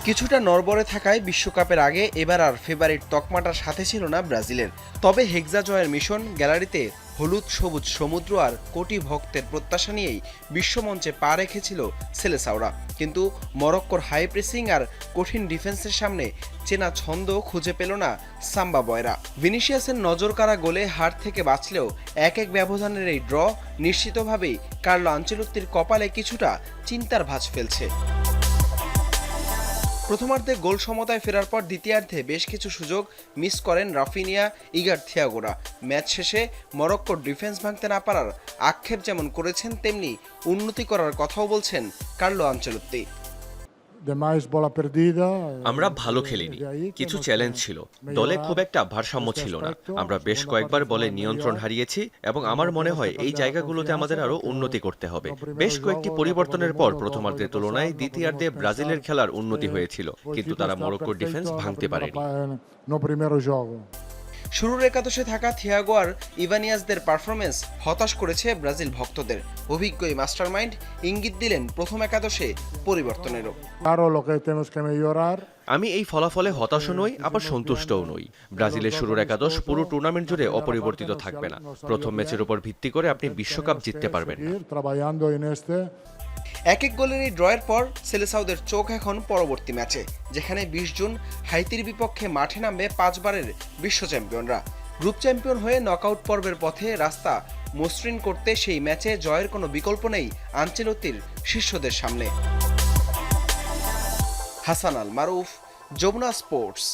কিছুটা নড়বড়ে থাকায় বিশ্বকাপের আগে এবার আর ফেভারিট তকমাটার সাথে ছিল না ব্রাজিলের। তবে হেক্সা জয়ের মিশন গ্যালারিতে হলুদ সবুজ সমুদ্র আর কোটি ভক্তের প্রত্যাশা নিয়েই বিশ্বমঞ্চে পা রেখেছিল সেলেসাওরা। কিন্তু মরক্কোর হাই প্রেসিং আর কঠিন ডিফেন্সের সামনে চেনা ছন্দ খুঁজে পেল না সাম্বা বয়রা। ভিনিসিয়াসের নজরকাড়া গোলে হার থেকে বাঁচলেও এক ব্যবধানের এই ড্র নিশ্চিতভাবেই কার্লো আনচেলত্তির কপালে কিছুটা চিন্তার ভাঁজ ফেলছে। প্রথমার্ধে গোল সমতায় ফেরার পর দ্বিতীয়ার্ধে বেশ কিছু সুযোগ মিস করেন রাফিনিয়া, ইগার থিয়াগোরা। ম্যাচ শেষে মরক্কোর ডিফেন্স ভাঙতে না পারার আক্ষেপ যেমন করেছেন, তেমনি উন্নতি করার কথাও বলছেন কার্লো আনচেলত্তি। আমরা ভালো খেলিনি, কিছু চ্যালেঞ্জ ছিল, দলে খুব একটা ভারসাম্য ছিল না। আমরা বেশ কয়েকবার বলে নিয়ন্ত্রণ হারিয়েছি এবং আমার মনে হয় এই জায়গাগুলোতে আমাদের আরো উন্নতি করতে হবে। বেশ কয়েকটি পরিবর্তনের পর প্রথমার্ধের তুলনায় দ্বিতীয়ার্ধে ব্রাজিলের খেলার উন্নতি হয়েছিল, কিন্তু তারা মরক্কোর ডিফেন্স ভাঙতে পারেনি। শুরুর একাদশে থাকা থিয়াগো আর ইভানিয়াসদের পারফরমেন্স হতাশ করেছে ব্রাজিল ভক্তদের। অভিজ্ঞ এই মাস্টারমাইন্ড ইঙ্গিত দিলেন প্রথম একাদশে পরিবর্তনেরও। আমি এই ফলাফলে হতাশ নই, আবার সন্তুষ্টও নই। ব্রাজিলের শুরুর একাদশ পুরো টুর্নামেন্ট জুড়ে অপরিবর্তিত থাকবে না। প্রথম ম্যাচের উপর ভিত্তি করে আপনি বিশ্বকাপ জিততে পারবেন না। এক গোলের এই ড্রয়ের পর সেলেসাওদের চোখ এখন পরবর্তী ম্যাচে, যেখানে ২০ জুন হাইতির বিপক্ষে মাঠে নামবে 5 বারের বিশ্ব চ্যাম্পিয়নরা। গ্রুপ চ্যাম্পিয়ন হয়ে নকআউট পর্বের পথে রাস্তা মসৃণ করতে সেই ম্যাচে জয়ের কোনো বিকল্প নেই আনচেলত্তির শিষ্যদের সামনে। হাসান আল মারুফ, যমুনা স্পোর্টস।